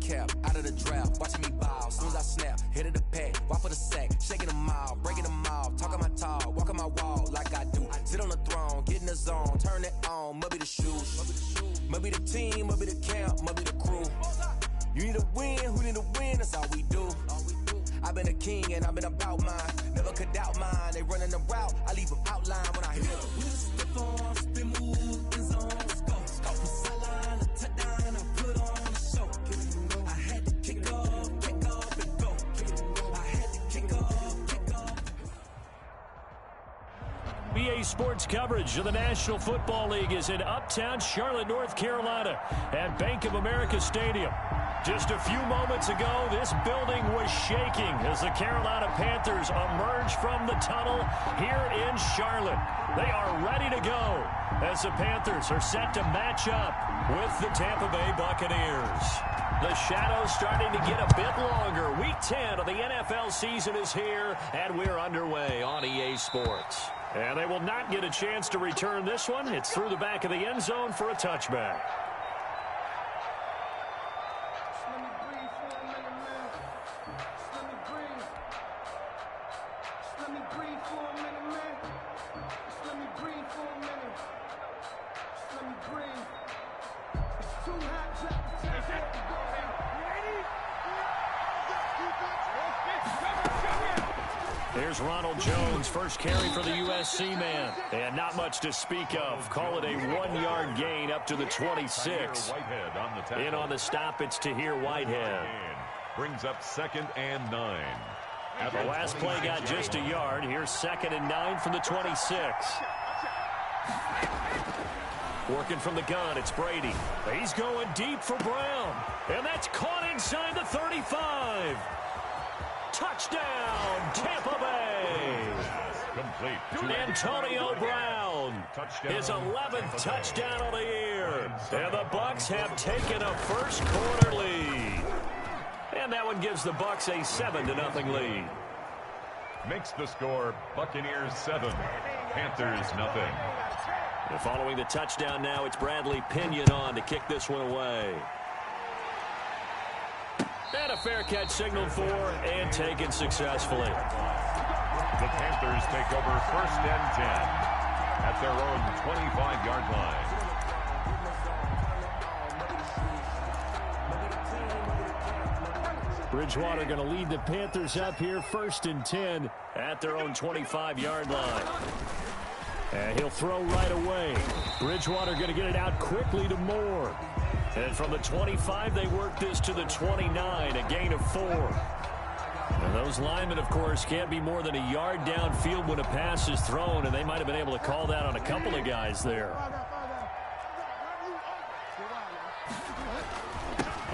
cap, out of the draft, watching me bow. Soon as I snap, hit of the pack, walk for the sack, shaking them out, breaking them off, talking my talk, walking my wall like I do. Sit on the throne, get in the zone, turn it on, must be the shoes, must be the team, must be the camp, must be the crew. You need to win, who need to win, that's all we do. I've been a king and I've been about mine, never could doubt mine. They running the route, I leave them outline when I hit them. We just step on, spin move, in zone, let's go. From sideline to touchdown, I put on a show. I had to kick off and go. I had to kick off. BA Sports coverage of the National Football League is in uptown Charlotte, North Carolina at Bank of America Stadium. Just a few moments ago, this building was shaking as the Carolina Panthers emerge from the tunnel here in Charlotte. They are ready to go as the Panthers are set to match up with the Tampa Bay Buccaneers. The shadows starting to get a bit longer. Week 10 of the NFL season is here, and we're underway on EA Sports. And they will not get a chance to return this one. It's through the back of the end zone for a touchback. Here's Ronald Jones, first carry for the USC man. And not much to speak of. Call it a 1-yard gain up to the 26. In on the stop, it's Tahir Whitehead. Brings up 2nd and 9. The last play got just a yard. Here's 2nd and 9 from the 26. Working from the gun, it's Brady. He's going deep for Brown. And that's caught inside the 35. Touchdown, Tampa Bay. Complete. Antonio Brown, his 11th touchdown of the year. And the Bucs have taken a first-quarter lead. And that one gives the Bucs a 7-0 lead. Makes the score Buccaneers 7, Panthers 0. And following the touchdown now, it's Bradley Pinion on to kick this one away. And a fair catch signaled for and taken successfully. The Panthers take over 1st and 10 at their own 25-yard line. Bridgewater going to lead the Panthers up here 1st and 10 at their own 25-yard line. And he'll throw right away. Bridgewater going to get it out quickly to Moore. And from the 25, they work this to the 29, a gain of 4. And those linemen, of course, can't be more than a yard downfield when a pass is thrown, and they might have been able to call that on a couple of guys there.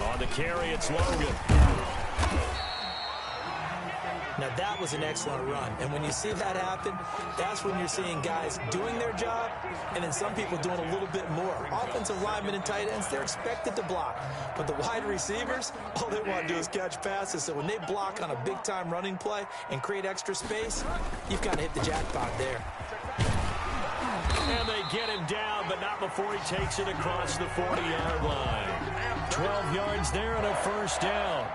On the carry, it's Logan. Now, that was an excellent run. And when you see that happen, that's when you're seeing guys doing their job and then some people doing a little bit more. Offensive linemen and tight ends, they're expected to block. But the wide receivers, all they want to do is catch passes. So when they block on a big-time running play and create extra space, you've got to hit the jackpot there. And they get him down, but not before he takes it across the 40-yard line. 12 yards there and a first down.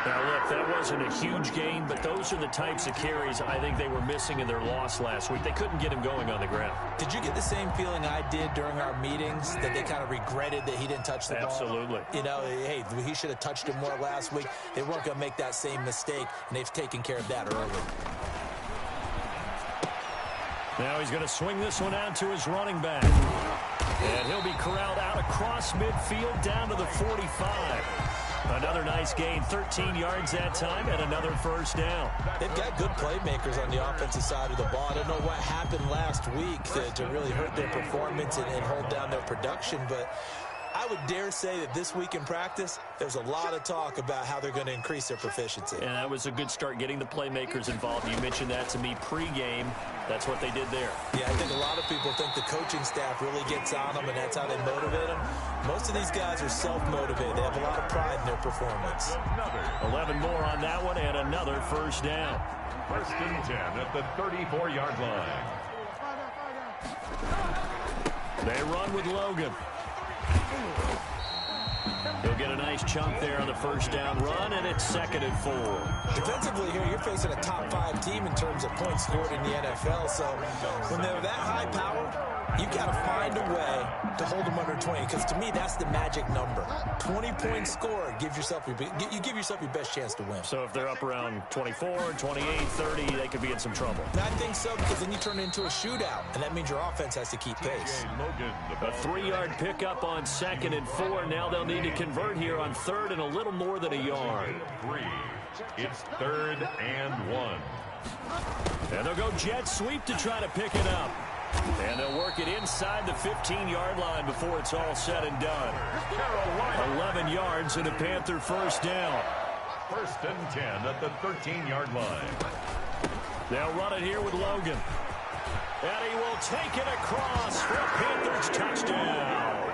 Now, look, that wasn't a huge gain, but those are the types of carries I think they were missing in their loss last week. They couldn't get him going on the ground. Did you get the same feeling I did during our meetings, that they kind of regretted that he didn't touch the ball? Absolutely. You know, hey, he should have touched it more last week. They weren't going to make that same mistake, and they've taken care of that early. Now he's going to swing this one out to his running back. And he'll be corralled out across midfield down to the 45. Another nice gain, 13 yards that time, and another first down. They've got good playmakers on the offensive side of the ball. I don't know what happened last week to really hurt their performance and hold down their production, but I would dare say that this week in practice, there's a lot of talk about how they're going to increase their proficiency. And that was a good start, getting the playmakers involved. You mentioned that to me pregame. That's what they did there. Yeah, I think a lot of people think the coaching staff really gets on them, and that's how they motivate them. Most of these guys are self-motivated. They have a lot of pride in their performance. 11 more on that one, and another first down. 1st and 10 at the 34-yard line. They run with Logan. He'll get a nice chunk there on the first down run, and it's 2nd and 4. Defensively here, you're facing a top 5 team in terms of points scored in the NFL. So when they're that high power, you got to find a way to hold them under 20, because to me, that's the magic number. 20 points scored gives yourself you give yourself your best chance to win. So if they're up around 24, 28, 30, they could be in some trouble. And I think so, because then you turn it into a shootout, and that means your offense has to keep pace. A 3-yard pickup on 2nd and 4. Now they'll need to convert here on 3rd and a little more than a yard. It's 3rd and 1. And they'll go jet sweep to try to pick it up. And they'll work it inside the 15-yard line before it's all said and done. 11 yards and a Panther first down. 1st and 10 at the 13-yard line. They'll run it here with Logan. And he will take it across for a Panthers touchdown.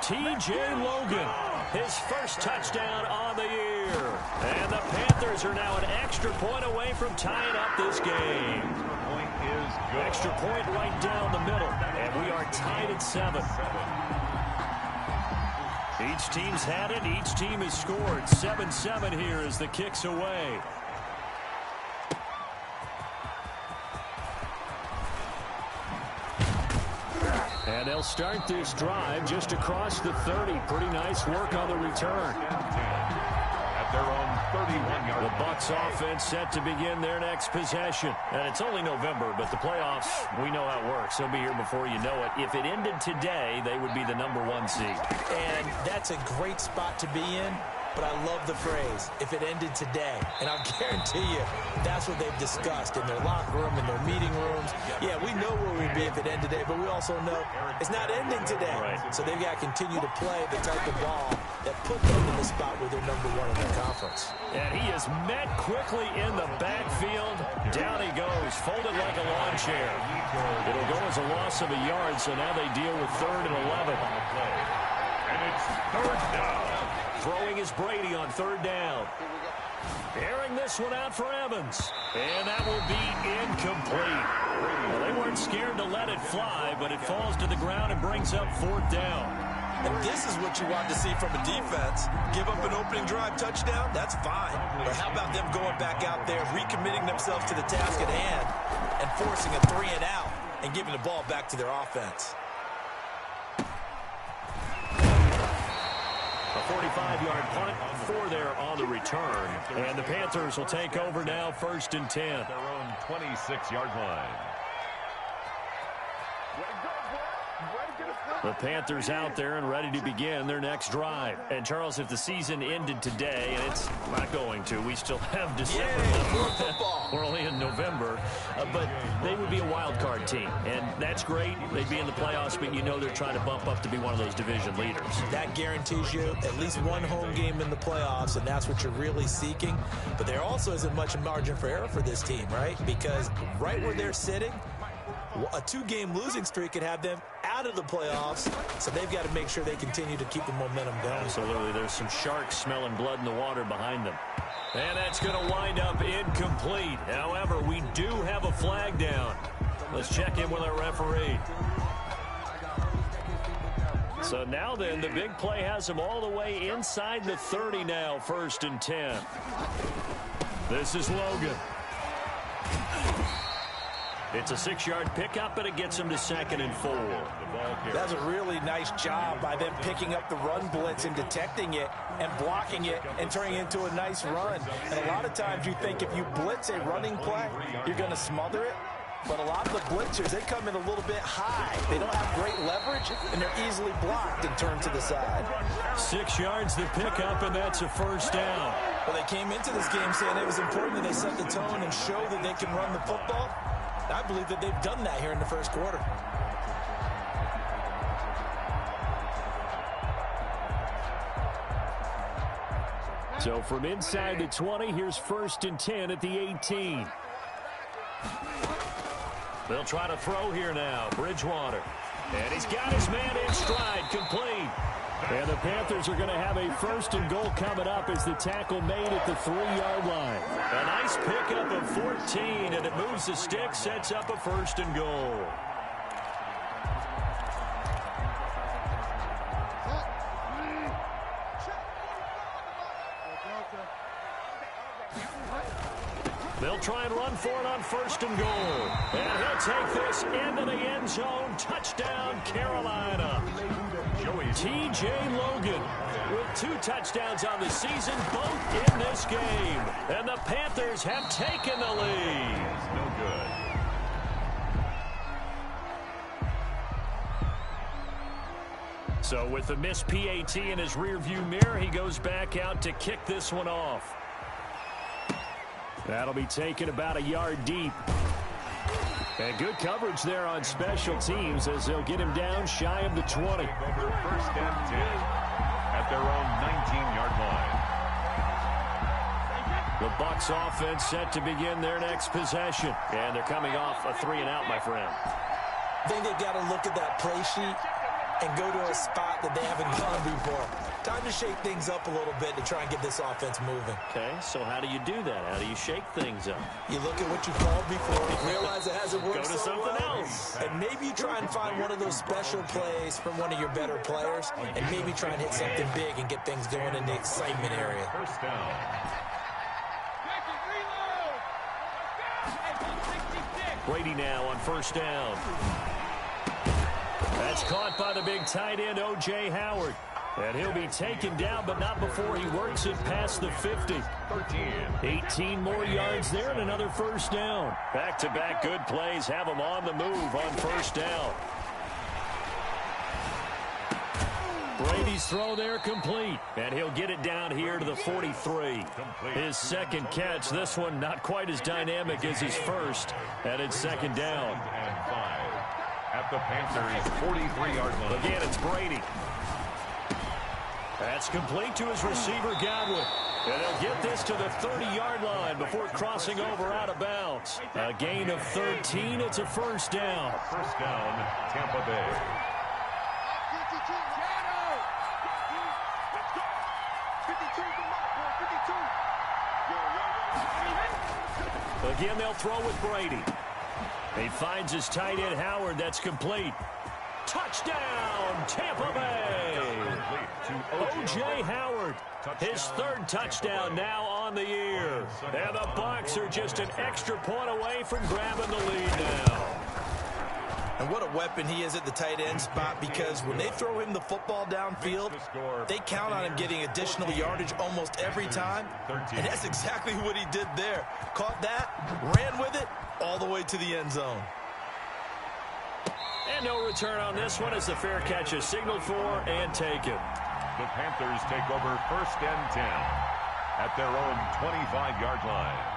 T.J. Logan, his first touchdown on the year. And the Panthers are now an extra point away from tying up this game. Point is good. Extra point right down the middle. And we are tied at 7. Each team's had it. Each team has scored. 7-7 here as the kick's away. And they'll start this drive just across the 30. Pretty nice work on the return. At their own 31-yard. The Bucs offense set to begin their next possession. And it's only November, but the playoffs, we know how it works. They'll be here before you know it. If it ended today, they would be the #1 seed. And that's a great spot to be in. But I love the phrase, if it ended today. And I'll guarantee you, that's what they've discussed in their locker room, in their meeting rooms. Yeah, we know where we'd be if it ended today, but we also know it's not ending today. Right. So they've got to continue to play the type of ball that put them in the spot where they're #1 in their conference. And he is met quickly in the backfield. Down he goes, folded like a lawn chair. It'll go as a loss of a yard, so now they deal with 3rd and 11. And it's 3rd down. Throwing is Brady on 3rd down. Airing this one out for Evans. And that will be incomplete. Well, they weren't scared to let it fly, but it falls to the ground and brings up 4th down. And this is what you want to see from a defense. Give up an opening drive touchdown, that's fine. But how about them going back out there, recommitting themselves to the task at hand, and forcing a 3 and out, and giving the ball back to their offense. A 45-yard punt, 4 there on the return. And the Panthers will take over now, 1st and 10. Their own 26-yard line. The Panthers out there and ready to begin their next drive. And, Charles, if the season ended today, and it's not going to, we still have December. We're only in November. But they would be a wild card team. And that's great. They'd be in the playoffs, but you know they're trying to bump up to be one of those division leaders. That guarantees you at least one home game in the playoffs, and that's what you're really seeking. But there also isn't much margin for error for this team, right? Because right where they're sitting, a 2-game losing streak could have them out of the playoffs, so they've got to make sure they continue to keep the momentum going. Absolutely. There's some sharks smelling blood in the water behind them. And that's going to wind up incomplete. However, we do have a flag down. Let's check in with our referee. So now then, the big play has them all the way inside the 30 now, 1st and 10. This is Logan. It's a 6-yard pickup, and it gets him to 2nd and 4. That's a really nice job by them picking up the run blitz and detecting it and blocking it and turning it into a nice run. And a lot of times you think if you blitz a running play, you're going to smother it. But a lot of the blitzers, they come in a little bit high. They don't have great leverage, and they're easily blocked and turned to the side. 6 yards the pickup, and that's a 1st down. Well, they came into this game saying it was important that they set the tone and show that they can run the football. I believe that they've done that here in the first quarter. So from inside the 20, here's 1st and 10 at the 18. They'll try to throw here now. Bridgewater. And he's got his man in stride, complete. And the Panthers are going to have a 1st and goal coming up as the tackle made at the 3-yard line. A nice pickup of 14, and it moves the stick, sets up a 1st and goal. They'll try and run for it on 1st and goal. And he'll take this into the end zone. Touchdown, Carolina. T.J. Logan with 2 touchdowns on the season, both in this game. And the Panthers have taken the lead. No good. So with the missed PAT in his rearview mirror, he goes back out to kick this one off. That'll be taken about a yard deep. And good coverage there on special teams as they'll get him down shy of the 20. Over 1st and 10 at their own 19-yard line. The Bucs offense set to begin their next possession. And they're coming off a 3-and-out, my friend. I think they've got to look at that play sheet and go to a spot that they haven't gone before. Time to shake things up a little bit to try and get this offense moving. Okay, so how do you do that? How do you shake things up? You look at what you called before, realize it hasn't worked Go to so something well, else. and maybe you try and find one of those special plays from one of your better players, and maybe try and hit something big and get things going in the excitement area. 1st down. Brady now on 1st down. That's caught by the big tight end, O.J. Howard. And he'll be taken down, but not before he works it past the 50. 18 more yards there and another 1st down. Back-to-back good plays have him on the move on 1st down. Brady's throw there complete. And he'll get it down here to the 43. His 2nd catch. This one not quite as dynamic as his first. And it's 2nd down. And 5 at the Panthers' 43-yard line. Again, it's Brady. That's complete to his receiver, Godwin. And he'll get this to the 30-yard line before crossing over out of bounds. A gain of 13. It's a 1st down. 1st down, Tampa Bay. Again, they'll throw with Brady. He finds his tight end, Howard. That's complete. Touchdown, Tampa Bay. O.J. Howard, his 3rd touchdown now on the year. And the Bucs are just an extra point away from grabbing the lead now. And what a weapon he is at the tight end spot, because when they throw him the football downfield, they count on him getting additional yardage almost every time. And that's exactly what he did there. Caught that, ran with it, all the way to the end zone. And no return on this one as the fair catch is signaled for and taken. The Panthers take over 1st and 10 at their own 25-yard line.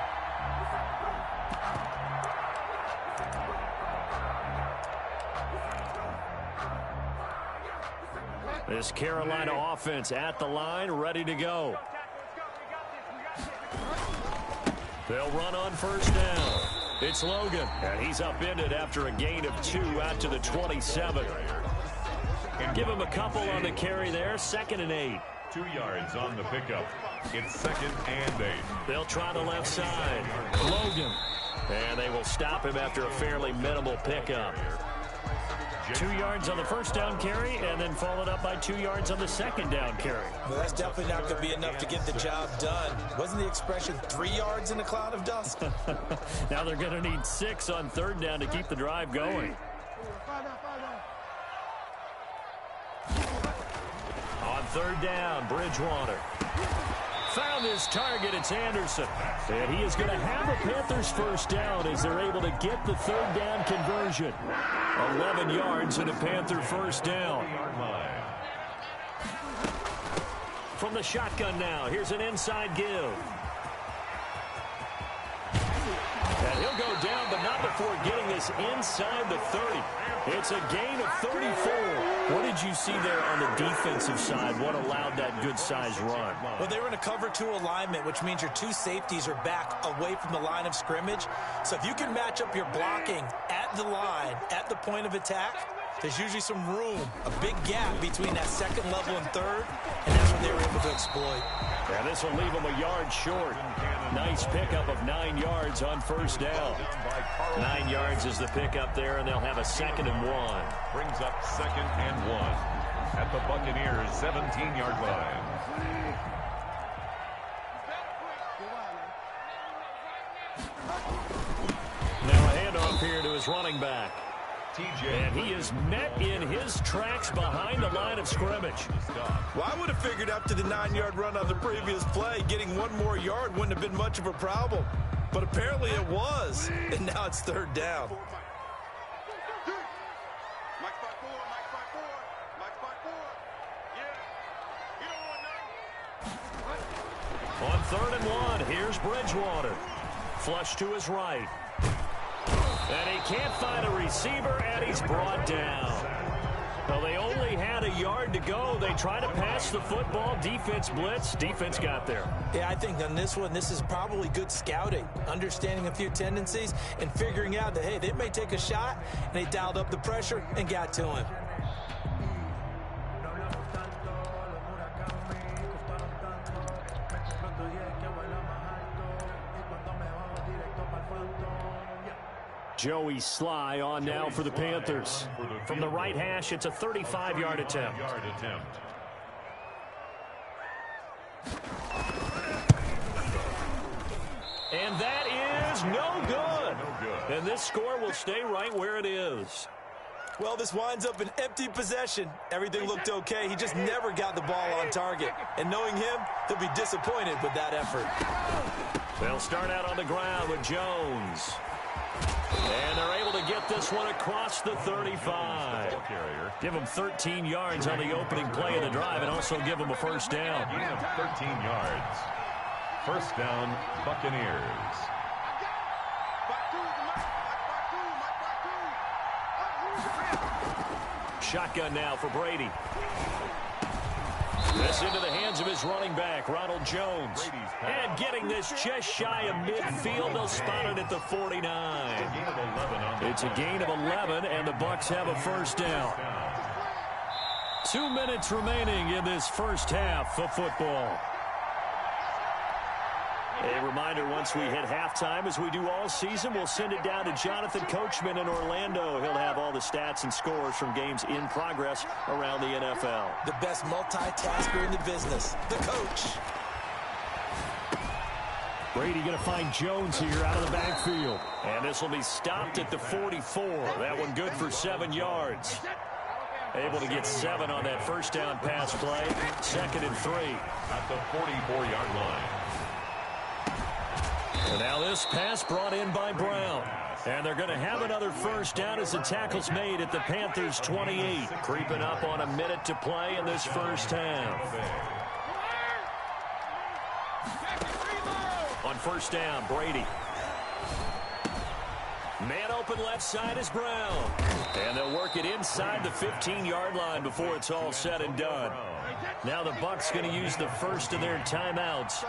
This Carolina offense at the line, ready to go. They'll run on 1st down. It's Logan, and he's upended after a gain of 2 out to the 27. Give him a couple on the carry there, 2nd and 8. 2 yards on the pickup. It's 2nd and 8. They'll try the left side. Logan. And they will stop him after a fairly minimal pickup. 2 yards on the 1st down carry, and then followed up by 2 yards on the 2nd down carry. Well, that's definitely not going to be enough to get the job done. Wasn't the expression 3 yards in a cloud of dust? Now they're going to need 6 on 3rd down to keep the drive going. On 3rd down, Bridgewater. Found his target, it's Anderson. And he is going to have the Panthers 1st down as they're able to get the 3rd down conversion. 11 yards and a Panther 1st down. From the shotgun now, here's an inside give. And he'll go down, but not before getting this inside the 30. It's a gain of 34. What did you see there on the defensive side? What allowed that good-sized run? Well, they were in a cover 2 alignment, which means your 2 safeties are back away from the line of scrimmage. So if you can match up your blocking at the line, at the point of attack, there's usually some room, a big gap between that 2nd level and 3rd, and that's what they were able to exploit. And this will leave them a yard short. Nice pickup of 9 yards on 1st down. 9 yards is the pickup there, and they'll have a 2nd and 1. Brings up 2nd and 1 at the Buccaneers' 17-yard line. here to his running back. And he is met in his tracks behind the line of scrimmage. Well, I would have figured after the 9-yard run on the previous play, getting one more yard wouldn't have been much of a problem. But apparently it was, and now it's third down. On 3rd and 1, here's Bridgewater. Flush to his right. And he can't find a receiver, and he's brought down. Well, they only had a yard to go. They try to pass the football. Defense blitz. Defense got there. Yeah, I think on this one, this is probably good scouting, understanding a few tendencies, and figuring out that, hey, they may take a shot, and they dialed up the pressure and got to him. Joey Sly on now for the Panthers. From the right hash, it's a 35-yard attempt. And that is no good. And this score will stay right where it is. Well, this winds up an empty possession. Everything looked okay. He just never got the ball on target. And knowing him, he'll be disappointed with that effort. They'll start out on the ground with Jones. And they're able to get this one across the 35. Give them 13 yards on the opening play of the drive and also give them a first down. 13 yards. First down, Buccaneers. Shotgun now for Brady. This into the hands of his running back, Ronald Jones. And getting this just shy of midfield, they'll spot it at the 49. It's a gain of 11, and the Bucs have a first down. 2 minutes remaining in this first half of football. A reminder, once we hit halftime, as we do all season, we'll send it down to Jonathan Coachman in Orlando. He'll have all the stats and scores from games in progress around the NFL. The best multitasker in the business, the coach. Brady going to find Jones here out of the backfield. And this will be stopped at the 44. That one good for 7 yards. Able to get 7 on that first down pass play. 2nd and 3. At the 44-yard line. And now this pass brought in by Brown. And they're going to have another first down as the tackle's made at the Panthers' 28. Creeping up on a minute to play in this first half. On first down, Brady. Man open left side is Brown. And they'll work it inside the 15-yard line before it's all said and done. Now the Bucs going to use the first of their timeouts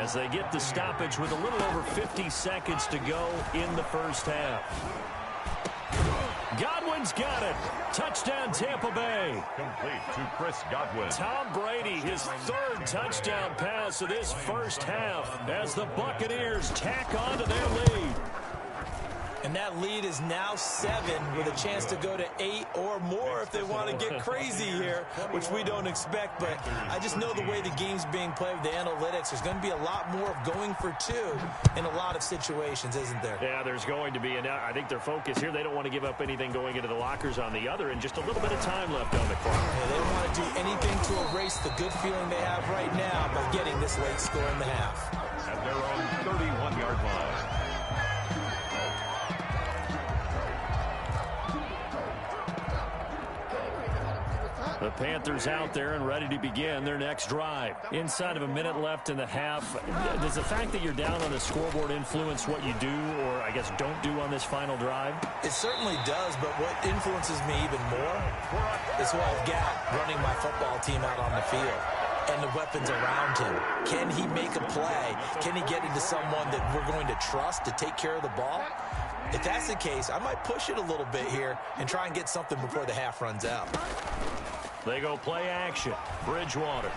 as they get the stoppage with a little over 50 seconds to go in the first half. Godwin's got it. Touchdown, Tampa Bay. Complete to Chris Godwin. Tom Brady, his 3rd touchdown pass of this first half as the Buccaneers tack on to their lead. And that lead is now 7 with a chance to go to 8 or more if they want to get crazy here, which we don't expect. But I just know the way the game's being played with the analytics, there's going to be a lot more of going for 2 in a lot of situations, isn't there? Yeah, there's going to be. And I think their focus here, they don't want to give up anything going into the lockers on the other, and just a little bit of time left on the clock. Yeah, they don't want to do anything to erase the good feeling they have right now by getting this late score in the half. At their own 31-yard line. The Panthers out there and ready to begin their next drive. Inside of a minute left in the half, does the fact that you're down on the scoreboard influence what you do, or I guess don't do on this final drive? It certainly does, but what influences me even more is who I've got running my football team out on the field and the weapons around him. Can he make a play? Can he get into someone that we're going to trust to take care of the ball? If that's the case, I might push it a little bit here and try and get something before the half runs out. They go play action. Bridgewater.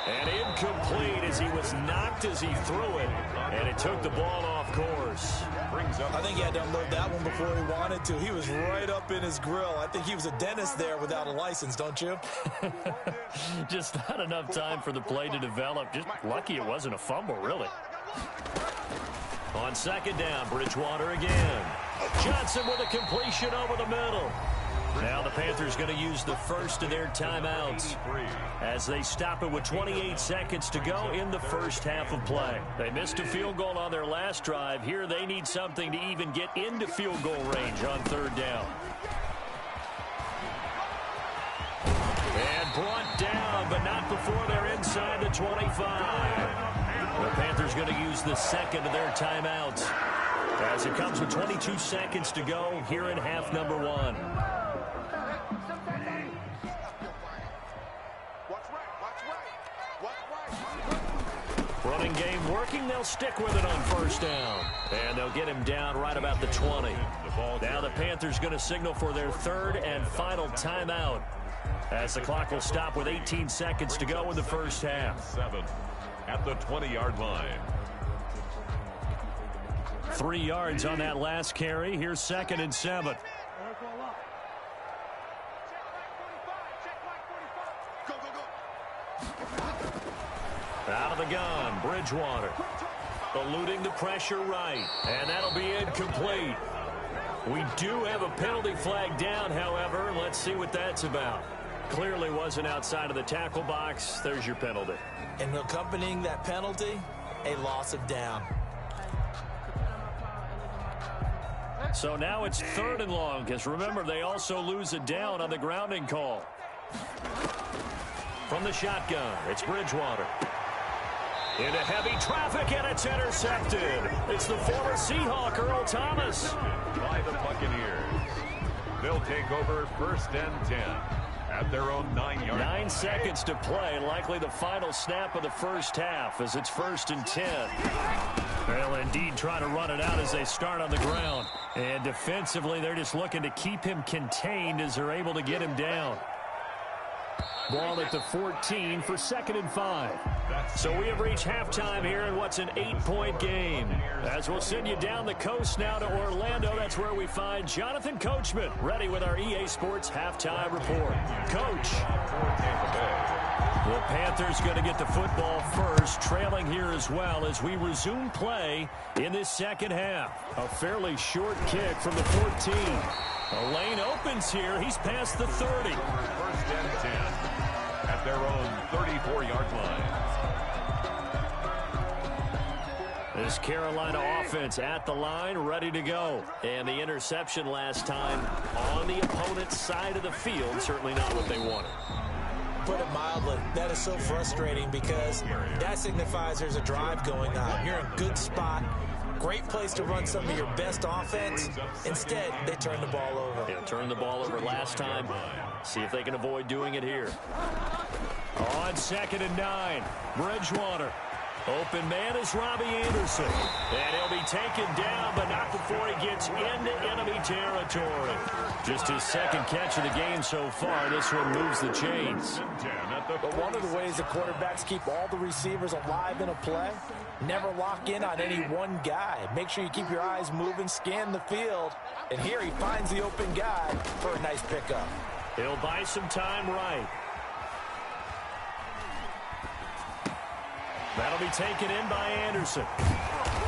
And incomplete as he was knocked as he threw it. And it took the ball off course. I think he had to unload that one before he wanted to. He was right up in his grill. I think he was a dentist there without a license, don't you? Just not enough time for the play to develop. Just lucky it wasn't a fumble, really. On second down, Bridgewater again. Johnson with a completion over the middle. Now the Panthers going to use the first of their timeouts as they stop it with 28 seconds to go in the first half of play. They missed a field goal on their last drive. Here they need something to even get into field goal range on third down. And brought down, but not before they're inside the 25. The Panthers going to use the second of their timeouts as it comes with 22 seconds to go here in half number one. Running game working. They'll stick with it on first down. And they'll get him down right about the 20. Now the Panthers going to signal for their third and final timeout as the clock will stop with 18 seconds to go in the first half. 7 at the 20-yard line. 3 yards on that last carry. Here's 2nd and 7. Out of the gun, Bridgewater. Eluding the pressure right. And that'll be incomplete. We do have a penalty flag down, however. Let's see what that's about. Clearly wasn't outside of the tackle box. There's your penalty. And accompanying that penalty, a loss of down. So now it's 3rd and long, because remember, they also lose a down on the grounding call. From the shotgun, it's Bridgewater. Into heavy traffic, and it's intercepted. It's the former Seahawk, Earl Thomas. By the Buccaneers. They'll take over 1st and 10 at their own 9-yard line. 9 seconds to play, likely the final snap of the first half as it's 1st and 10. They'll indeed try to run it out as they start on the ground. And defensively, they're just looking to keep him contained as they're able to get him down. Ball at the 14 for 2nd and 5. So we have reached halftime here in what's an 8-point game. As we'll send you down the coast now to Orlando, that's where we find Jonathan Coachman ready with our EA Sports halftime report. Coach. The Panthers going to get the football first, trailing here as well as we resume play in this second half. A fairly short kick from the 14. A lane opens here. He's past the 30. 1st and 10 at their own 34-yard line. This Carolina offense at the line, ready to go. And the interception last time on the opponent's side of the field, certainly not what they wanted. Put it mildly, that is so frustrating because that signifies there's a drive going on. You're in a good spot. Great place to run some of your best offense. Instead, they turn the ball over. Yeah, turned the ball over last time. See if they can avoid doing it here. On 2nd and 9, Bridgewater. Open man is Robbie Anderson. And he'll be taken down, but not before he gets into enemy territory. Just his 2nd catch of the game so far. This one moves the chains. But one of the ways the quarterbacks keep all the receivers alive in a play, never lock in on any one guy. Make sure you keep your eyes moving, scan the field. And here he finds the open guy for a nice pickup. He'll buy some time right. That'll be taken in by Anderson.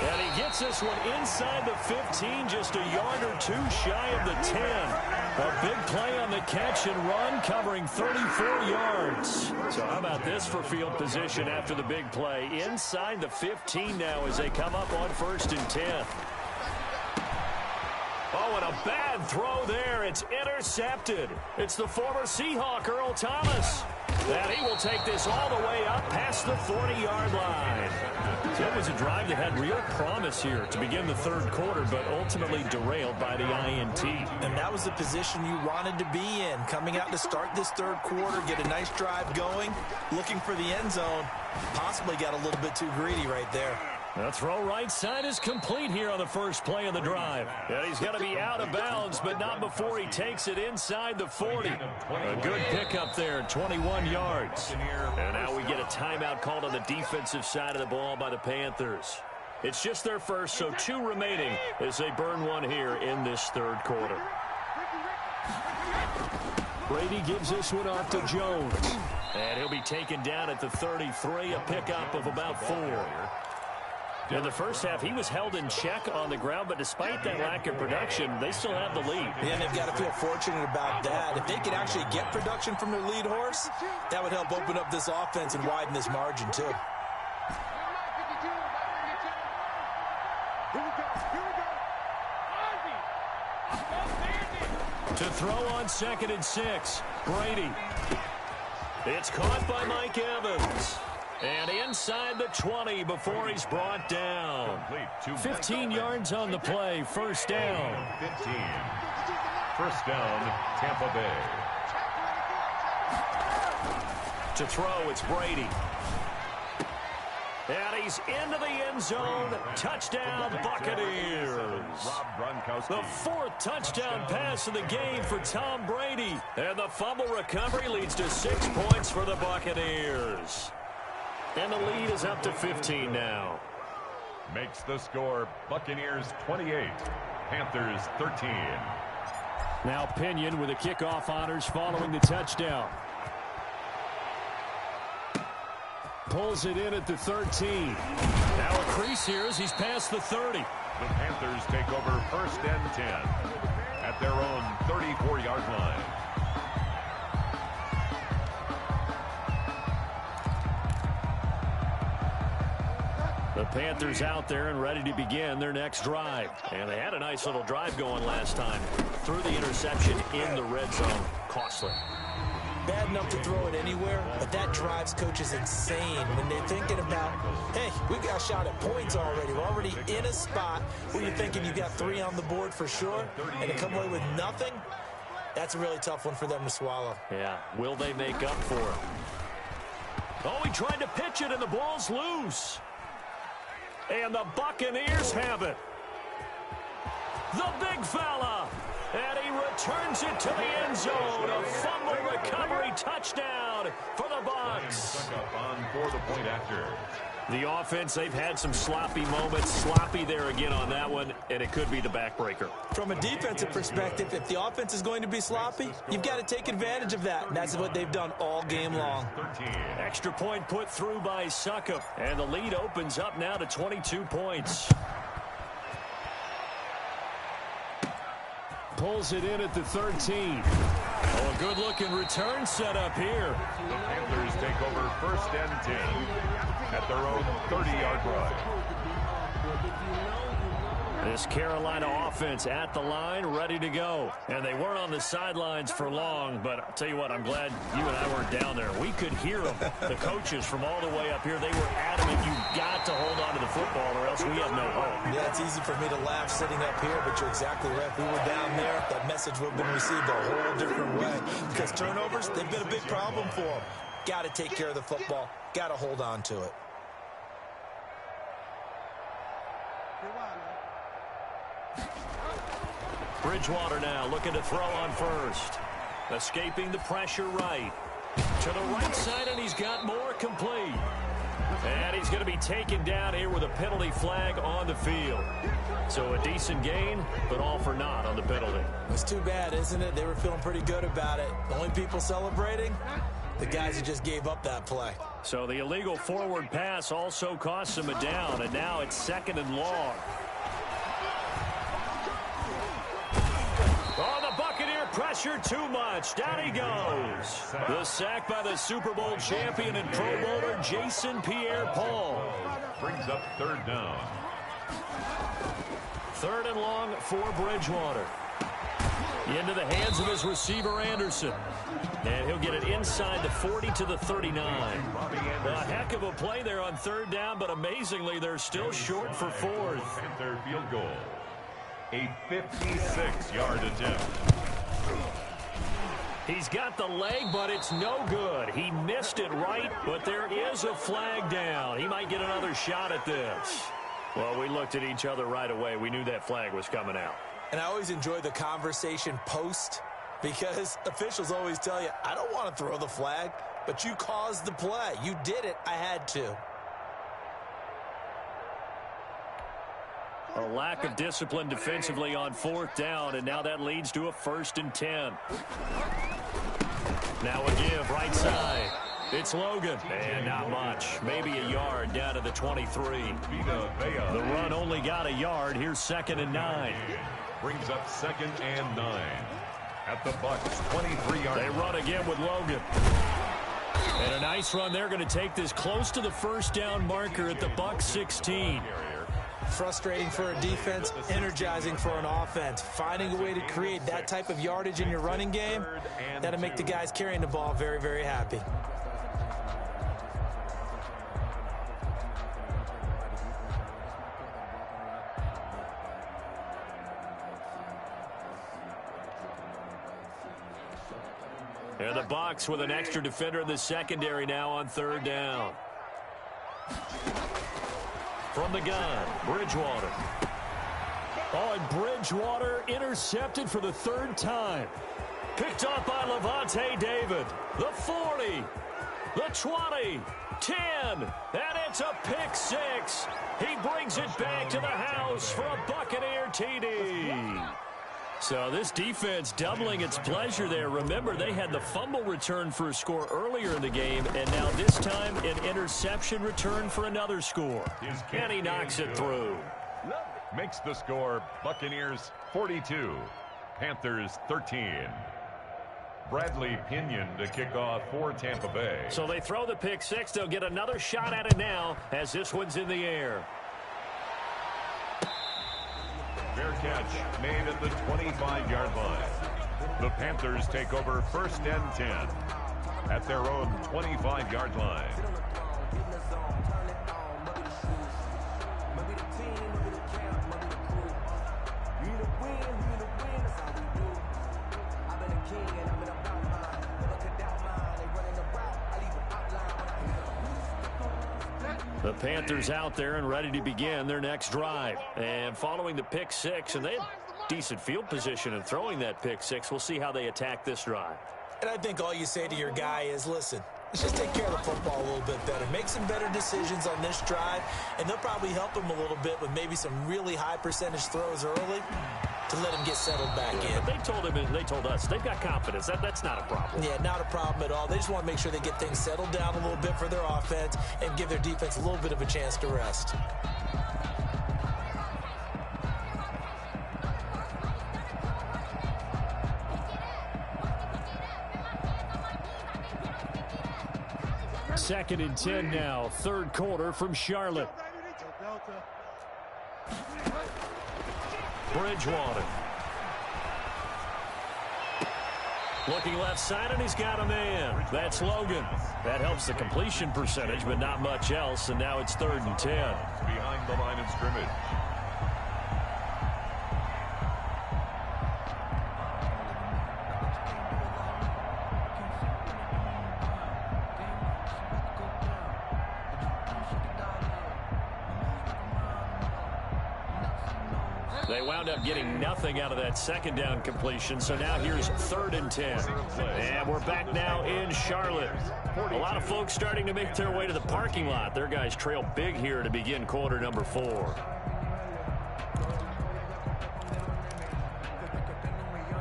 And he gets this one inside the 15, just a yard or two shy of the 10. A big play on the catch and run, covering 34 yards. So how about this for field position after the big play? Inside the 15 now as they come up on 1st and 10. Oh, and a bad throw there. It's intercepted. It's the former Seahawk, Earl Thomas. And he will take this all the way up past the 40-yard line. So it was a drive that had real promise here to begin the 3rd quarter, but ultimately derailed by the INT. And that was the position you wanted to be in. Coming out to start this 3rd quarter, get a nice drive going, looking for the end zone. Possibly got a little bit too greedy right there. The throw right side is complete here on the first play of the drive. And he's going to be out of bounds, but not before he takes it inside the 40. A good pickup there, 21 yards. And now we get a timeout called on the defensive side of the ball by the Panthers. It's just their first, so 2 remaining as they burn one here in this 3rd quarter. Brady gives this one off to Jones. And he'll be taken down at the 33, a pickup of about 4. In the first half, he was held in check on the ground, but despite that lack of production, they still have the lead. Yeah, and they've got to feel fortunate about that. If they could actually get production from their lead horse, that would help open up this offense and widen this margin, too. To throw on 2nd and 6, Brady. It's caught by Mike Evans. And inside the 20 before he's brought down. 15 yards on the play, first down. 15. First down, Tampa Bay. To throw, it's Brady. And he's into the end zone. Touchdown, Buccaneers. The 4th touchdown pass of the game for Tom Brady. And the fumble recovery leads to 6 points for the Buccaneers. And the lead is up to 15 now. Makes the score Buccaneers 28, Panthers 13. Now Pinion with the kickoff honors following the touchdown. Pulls it in at the 13. Now a crease here as he's past the 30. The Panthers take over 1st and 10 at their own 34-yard line. The Panthers out there and ready to begin their next drive. And they had a nice little drive going last time. Threw the interception in the red zone. Costly. Bad enough to throw it anywhere, but that drives coaches insane when they're thinking about, hey, we got a shot at points already. We're already in a spot where you're thinking you got 3 on the board for sure, and to come away with nothing, that's a really tough one for them to swallow. Yeah, will they make up for it? Oh, he tried to pitch it, and the ball's loose. And the Buccaneers have it. The big fella. And he returns it to the end zone. A fumble recovery touchdown for the Bucs. On for the point after. The offense, they've had some sloppy moments. Sloppy there again on that one, and it could be the backbreaker. From a defensive perspective, if the offense is going to be sloppy, you've got to take advantage of that. And that's what they've done all game long. 13. Extra point put through by Succop. And the lead opens up now to 22 points. Pulls it in at the 13. Oh, a good-looking return set up here. The Panthers take over 1st and 10 at their own 30-yard line. This Carolina offense at the line, ready to go. And they weren't on the sidelines for long, but I'll tell you what, I'm glad you and I weren't down there. We could hear them, the coaches from all the way up here. They were adamant, you've got to hold on to the football or else we have no hope. Yeah, it's easy for me to laugh sitting up here, but you're exactly right. If we were down there, that message would have been received a whole different way. Because turnovers, they've been a big problem for them. Got to take care of the football. Got to hold on to it. Bridgewater now looking to throw on first. Escaping the pressure right. To the right side, and he's got more complete. And he's going to be taken down here with a penalty flag on the field. So a decent gain, but all for naught on the penalty. It's too bad, isn't it? They were feeling pretty good about it. The only people celebrating, the guys who just gave up that play. So the illegal forward pass also costs him a down, and now it's 2nd and long. Oh, the Buccaneer pressure too much. Down he goes. The sack by the Super Bowl champion and Pro Bowler Jason Pierre-Paul. Brings up 3rd down. 3rd and long for Bridgewater. Into the hands of his receiver, Anderson. And he'll get it inside the 40 to the 39. A heck of a play there on 3rd down, but amazingly, they're still short for 4th. Panther field goal. A 56-yard attempt. He's got the leg, but it's no good. He missed it right, but there is a flag down. He might get another shot at this. Well, we looked at each other right away. We knew that flag was coming out. And I always enjoy the conversation post because officials always tell you, I don't want to throw the flag, but you caused the play. You did it. I had to. A lack of discipline defensively on 4th down, and now that leads to a 1st and 10. Now a give right side. It's Logan. And not much. Maybe a yard down to the 23. The run only got a yard. Here's 2nd and 9. Brings up 2nd and 9. At the Bucs 23-yard. They run again with Logan. And a nice run. They're going to take this close to the first down marker at the Bucs 16. Frustrating for a defense, energizing for an offense. Finding a way to create that type of yardage in your running game, that'll make the guys carrying the ball very, very happy. And the Bucs with an extra defender in the secondary now on 3rd down. From the gun, Bridgewater. Oh, and Bridgewater intercepted for the 3rd time. Picked up by Levante David. The 40, the 20, 10, and it's a pick 6. He brings it back to the house for a Buccaneer TD. So this defense doubling its pleasure there. Remember, they had the fumble return for a score earlier in the game, and now this time an interception return for another score. And he knocks it through. Makes the score Buccaneers 42, Panthers 13. Bradley Pinion to kick off for Tampa Bay. So they throw the pick 6. They'll get another shot at it now as this one's in the air. Fair catch made at the 25-yard line. The Panthers take over 1st and 10 at their own 25-yard line. The Panthers out there and ready to begin their next drive. And following the pick 6, and they had decent field position in throwing that pick 6. We'll see how they attack this drive. And I think all you say to your guy is, listen, let's just take care of the football a little bit better. Make some better decisions on this drive, and they'll probably help him a little bit with maybe some really high percentage throws early to let him get settled back in. But they told him, and they told us, they've got confidence. That's not a problem. Yeah, not a problem at all. They just want to make sure they get things settled down a little bit for their offense and give their defense a little bit of a chance to rest. Second and 10 now, 3rd quarter from Charlotte. Bridgewater. Looking left side, and he's got a man. That's Logan. That helps the completion percentage, but not much else, and now it's 3rd and 10. Behind the line of scrimmage. They wound up getting nothing out of that 2nd down completion, so now here's 3rd and 10. And we're back now in Charlotte. A lot of folks starting to make their way to the parking lot. Their guys trail big here to begin quarter number 4.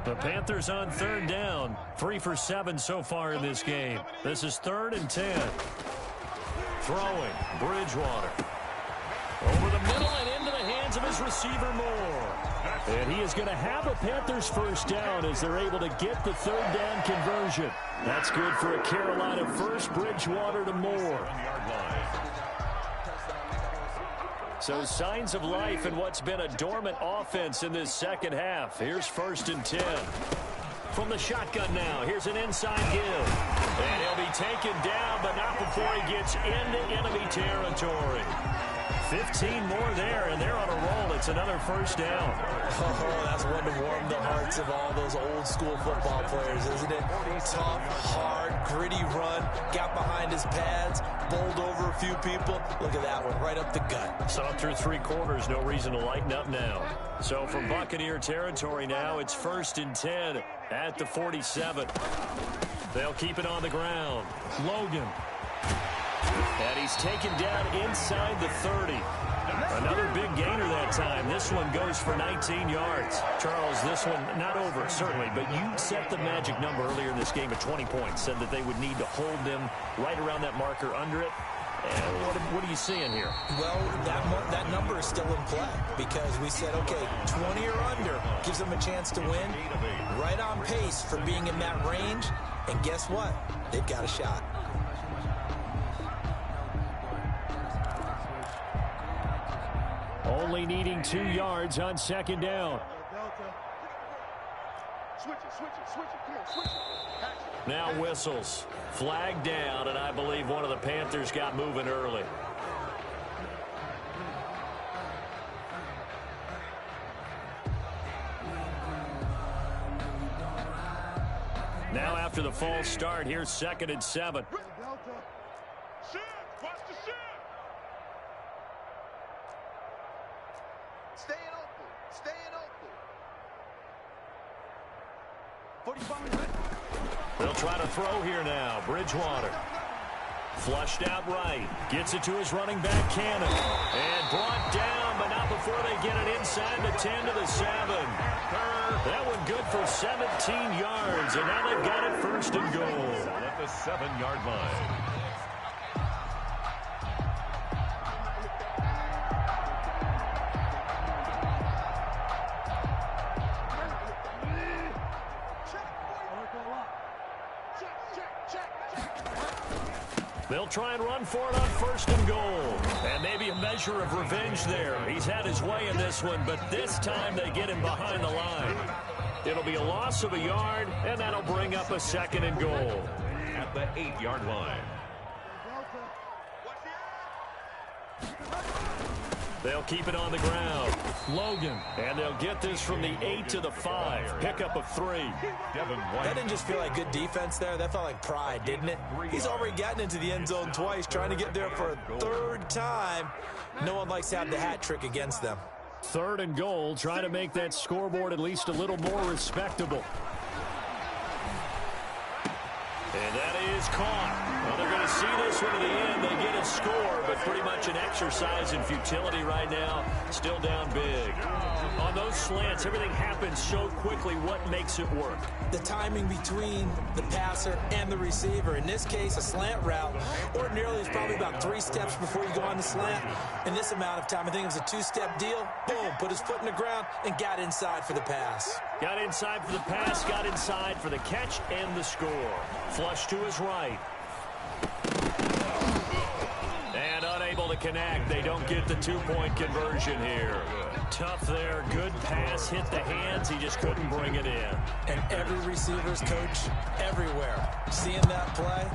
The Panthers on 3rd down. 3 for 7 so far in this game. This is 3rd and 10. Throwing, Bridgewater. Over the middle and into the hands of his receiver Moore. And he is going to have a Panthers 1st down as they're able to get the 3rd down conversion. That's good for a Carolina 1st, Bridgewater to Moore. So signs of life in what's been a dormant offense in this 2nd half. Here's 1st and 10. From the shotgun now, here's an inside give. And he'll be taken down, but not before he gets into enemy territory. 15 more there, and they're on a roll. It's another 1st down. Oh, that's one to warm the hearts of all those old school football players, isn't it? Tough, hard, gritty run. Got behind his pads, bowled over a few people. Look at that one, right up the gut. So through 3 quarters, no reason to lighten up now. So from Buccaneer territory now, it's 1st and 10 at the 47. They'll keep it on the ground. Logan. And he's taken down inside the 30. Another big gainer that time. This one goes for 19 yards. Charles, this one not over, certainly, but you set the magic number earlier in this game at 20 points, said that they would need to hold them right around that marker under it. And what are you seeing here? Well, that number is still in play because we said, okay, 20 or under gives them a chance to win. Right on pace for being in that range. And guess what? They've got a shot. Only needing 2 yards on second down. Now whistles. Flag down, and I believe one of the Panthers got moving early. Now after the false start, here's 2nd and 7. They'll try to throw here now. Bridgewater. Flushed out right. Gets it to his running back, Cannon. And brought down, but not before they get it inside the 10 to the 7. That one good for 17 yards, and now they've got it 1st and goal. At the 7-yard line. They'll try and run for it on 1st and goal. And maybe a measure of revenge there. He's had his way in this one, but this time they get him behind the line. It'll be a loss of a yard, and that'll bring up a 2nd and goal. At the 8-yard line. They'll keep it on the ground. Logan. And they'll get this from the 8 to the 5. Pickup of 3. That didn't just feel like good defense there. That felt like pride, didn't it? He's already gotten into the end zone twice, trying to get there for a 3rd time. No one likes to have the hat trick against them. 3rd and goal. Try to make that scoreboard at least a little more respectable. And that is caught. Well, they're going to see this one to the end. They get a score, but pretty much an exercise in futility right now. Still down big. On those slants, everything happens so quickly. What makes it work? The timing between the passer and the receiver. In this case, a slant route. Ordinarily, it's probably about 3 steps before you go on the slant. In this amount of time, I think it was a 2-step deal. Boom, put his foot in the ground and got inside for the pass. Got inside for the pass, got inside for the catch and the score. Flush to his right. And unable to connect. They don't get the 2-point conversion here. Tough there. Good pass. Hit the hands. He just couldn't bring it in. And every receiver's coach everywhere. Seeing that play,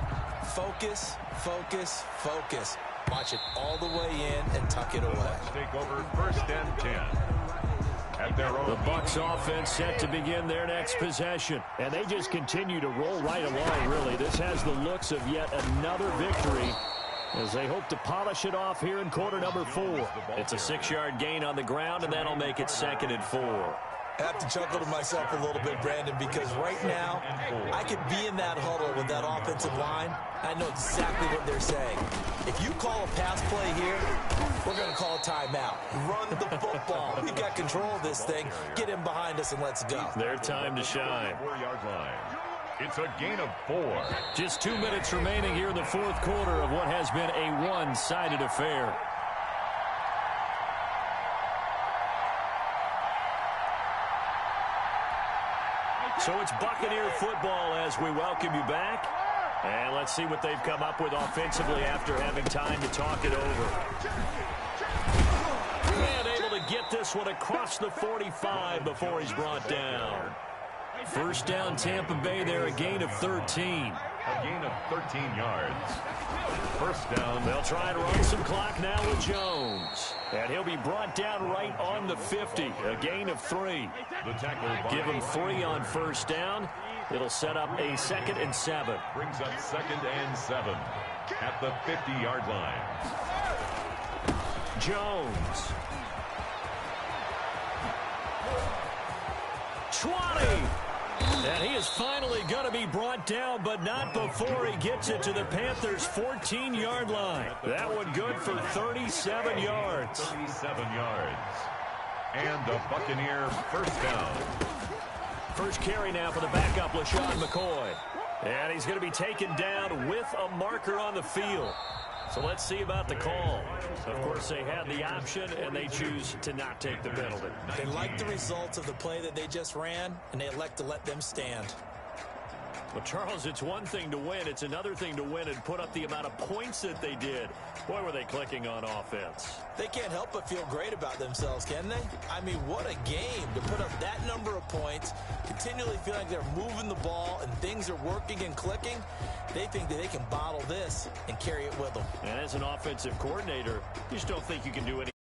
focus, focus, focus. Watch it all the way in and tuck it away. Take over 1st and 10. The Bucs offense set to begin their next possession. And they just continue to roll right along, really. This has the looks of yet another victory as they hope to polish it off here in quarter number 4. It's a 6-yard gain on the ground, and that'll make it 2nd and 4. I have to chuckle to myself a little bit, Brandon, because right now I could be in that huddle with that offensive line. I know exactly what they're saying. If you call a pass play here, we're going to call a timeout. Run the football. We've got control of this thing. Get him behind us and let's go. Their time to shine. 4-yard line. It's a gain of 4. Just 2 minutes remaining here in the 4th quarter of what has been a one-sided affair. So it's Buccaneer football as we welcome you back. And let's see what they've come up with offensively after having time to talk it over. And able to get this one across the 45 before he's brought down. 1st down Tampa Bay there, a gain of 13. A gain of 13 yards. 1st down. They'll try to run some clock now with Jones. And he'll be brought down right on the 50. A gain of 3. The tackle by Give him 3 on 1st down. It'll set up a 2nd and 7. Brings up 2nd and 7 at the 50-yard line. Jones. 20. And he is finally going to be brought down, but not before he gets it to the Panthers' 14-yard line. That one good for 37 yards. 37 yards. And the Buccaneer first down. First carry now for the backup, LaShawn McCoy. And he's going to be taken down with a marker on the field. So let's see about the call. Of course, they had the option, and they choose to not take the penalty. They like the results of the play that they just ran, and they elect to let them stand. Well, Charles, it's one thing to win. It's another thing to win and put up the amount of points that they did. Boy, were they clicking on offense. They can't help but feel great about themselves, can they? I mean, what a game to put up that number of points, continually feel like they're moving the ball and things are working and clicking. They think that they can bottle this and carry it with them. And as an offensive coordinator, you just don't think you can do anything.